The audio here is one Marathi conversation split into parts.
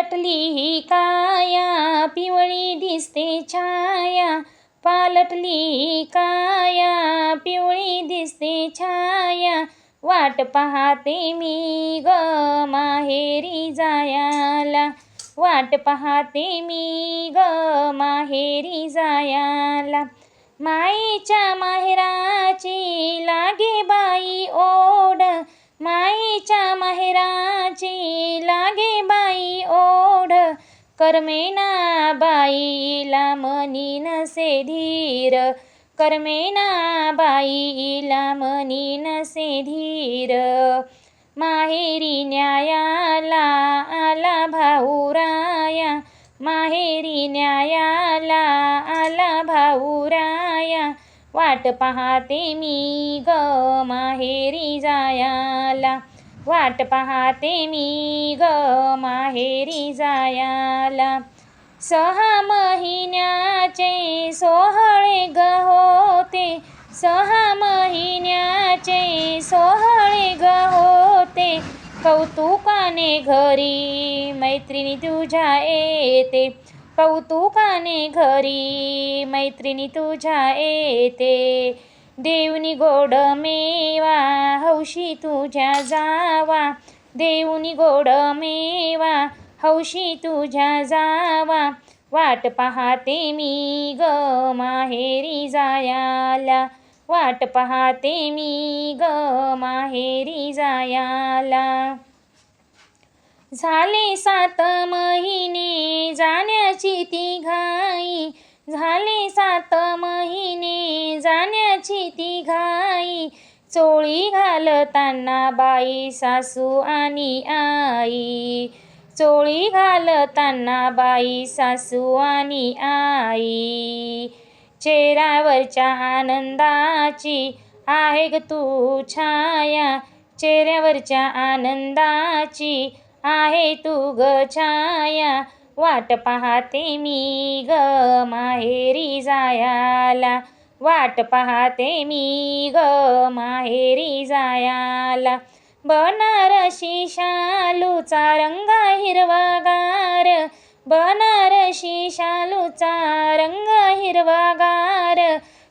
पालटली ही काया, पिवळी दिसते छाया. पालटली ही काया, पिवळी दिसते छाया. वाट पाहते मी ग माहेरी जायाला. वाट पाहते मी ग माहेरी जायाला. माईच्या माहेराची लागे बाई ओढ. माईच्या माहेराची लागे बाई ओढ. करमेना बाईला मनी नसे धीर. करमेना बाईला मनी नसे धीर. माहेरी न्यायाला आला भाऊराया. माहेरी न्यायाला आला भाऊराया. वाट पाहते मी ग माहेरी जायाला. वाट पाहते मी ग माहेरी जायाला. 6 महिन्याचे सोहळे ग होते. 6 महिन्याचे सोहळे ग होते. कौतुकाने घरी मैत्रिणी तुझ्या येते. कौतुकाने घरी मैत्रिणी तुझ्या येते. देऊनी गोड मेवा हौशी तुझ्या जावा. देऊनी गोड मेवा हौशी तुझ्या जावा. वाट पाहते मी ग माहेरी जायाला. वाट पाहते मी ग माहेरी जायाला. झाले 7 महिने जाण्याची ती घाई. झाले 7 महिने जाण्याची ती घाई. चोळी घालताना बाई सासू आणि आई. चोळी घालताना बाई सासू आणि आई. चेहऱ्यावरच्या आनंदाची आहे ग तू छाया. चेहऱ्यावरच्या आनंदाची आहे तू ग छाया. वाट पाहते मी ग माहेरी जायाला. वाट पाहते मी ग माहेरी जायाला. बनारसी शालूचा रंग हिरवागार. बनारसी शालूचा रंग हिरवागार.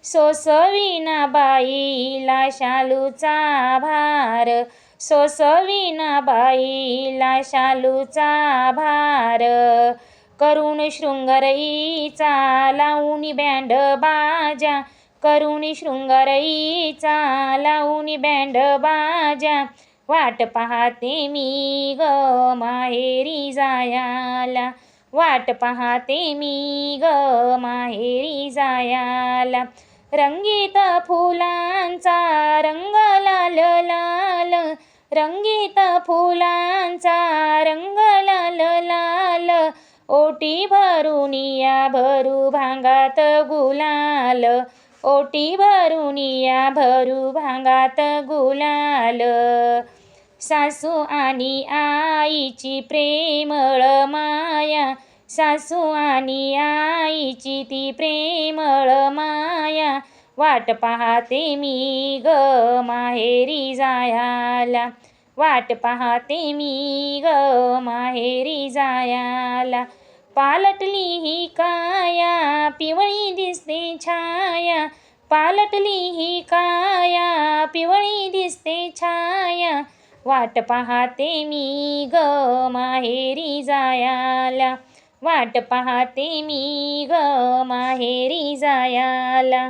सोसविना बाईला शालूचा भार. सोसविना बाईला शालूचा भार. करुण शृंगारईचा लावूनी बँड बाजा. करुणी शृंगारईचा लावूनी बँड बाजा. वाट पाहते मी ग माहेरी जायाला. वाट पाहते मी ग माहेरी जायाला. रंगीत फुलांचा रंग लाल लाल. रंगीत फुलांचा रंग लाल लाल. ओटी भरुनिया भरू भांगात गुलाल. ओटी भरुनिया भरू भांगात गुलाल. सासू आणि आईची प्रेमळ माया. सासू आणि आईची ती प्रेमळ माया. वाट पाहते मी ग माहेरी जायाला. वाट पाहते मी ग माहेरी जायाला. पालटली ही काया, पिवळी दिसते छाया. पालटली ही काया, पिवळी दिसते छाया. वाट पाहते मी ग माहेरी जायाला. वाट पाहते मी ग माहेरी जायाला.